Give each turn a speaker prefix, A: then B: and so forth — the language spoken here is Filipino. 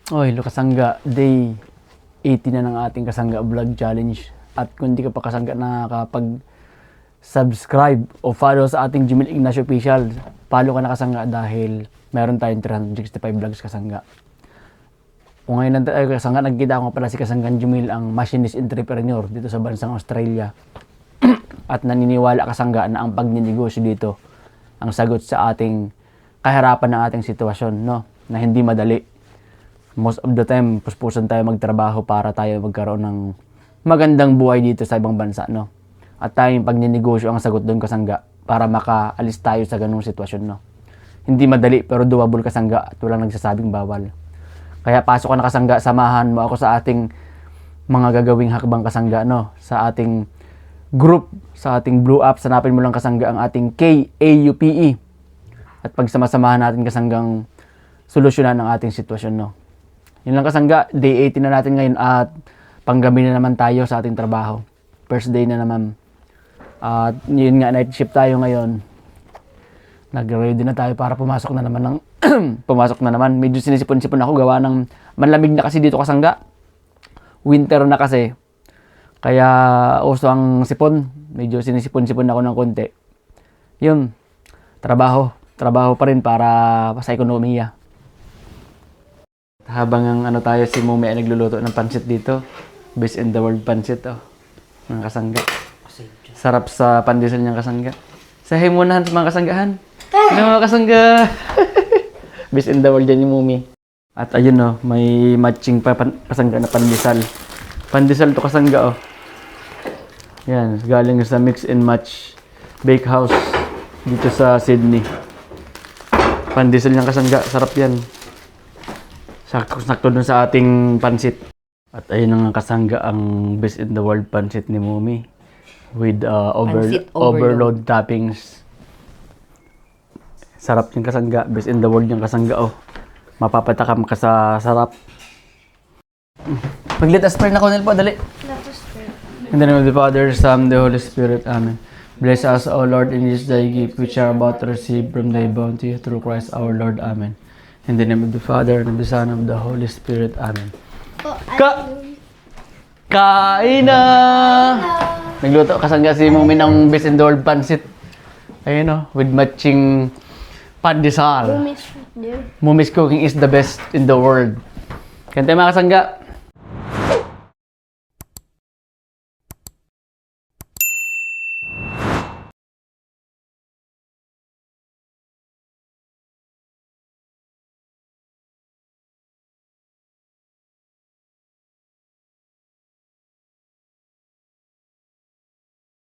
A: Oy, Kasangga, day 80 na ng ating Kasangga Vlog Challenge. At kung hindi ka pa Kasangga nakakapag-subscribe o follow sa ating Jimil Ignacio Official, follow ka na Kasangga dahil meron tayong 365 vlogs Kasangga. Kung ngayon tayo Kasangga, nagkita ko pala si Kasangga Jimil, ang machinist entrepreneur dito sa bansang Australia. At naniniwala Kasangga na ang pagninegosyo dito ang sagot sa ating kahirapan ng ating sitwasyon, no? Na hindi madali. Most of the time, puspusan tayo magtrabaho para tayo magkaroon ng magandang buhay dito sa ibang bansa, no? At tayong pagninegosyo ang sagot doon Kasangga para makaalis tayo sa ganung sitwasyon, no? Hindi madali pero doable Kasangga at walang nagsasabing bawal. Kaya pasok ka na Kasangga, samahan mo ako sa ating mga gagawing hakbang Kasangga, no? Sa ating group, sa ating Blue Apps, hanapin mo lang Kasangga ang ating KAUPE. At pagsama-samahan natin Kasanggang solusyonan ang ating sitwasyon, no? Yun lang Kasangga, day 80 na natin ngayon at panggabi na naman tayo sa ating trabaho. First day na naman. At yun nga, night shift tayo ngayon. Nag-ready na tayo para pumasok na naman ng pumasok na naman. Medyo sinisipon-sipon ako gawa ng manlamig na kasi dito Kasangga. Winter na kasi. Kaya uso ang sipon. Medyo sinisipon-sipon ako ng konti. Yun, trabaho pa rin para sa ekonomiya. Habang ang tayo, si Mumi ay nagluluto ng pansit dito. Best in the world pansit, oh. Mga Kasangga. Sarap sa pandesal niyang Kasangga. Sahay muna sa mga Kasanggahan. Ano mga Kasangga? Best in the world yan yung Mumi. At ayun, oh, may matching pa Kasangga na pandesal. Pandesal to Kasangga, oh. Yan, galing sa Mix and Match Bakehouse dito sa Sydney. Pandesal niyang Kasangga, sarap yan. Sakto dun sa ating pansit. At ayun ang Kasangga, ang best in the world pansit ni Mumi. With overload toppings. Sarap yung Kasangga. Best in the world yung Kasangga, oh. Mapapatakam ka sa sarap. Mag-let us pray na Cornel po, dali.
B: Let us pray.
A: In the name of the Father, Son, the Holy Spirit. Amen. Bless us, O Lord, in this thy gift, which are about to receive from thy bounty, through Christ our Lord. Amen. In the name of the Father, and of the Son, and of the Holy Spirit. Amen. Kain na! Nagluto Kasangga si Mumi ng best in the world pansit. Ayun, oh, with matching pandesal.
B: Mumi's right there.
A: Mumi's cooking is the best in the world. Kanta mga Kasangga.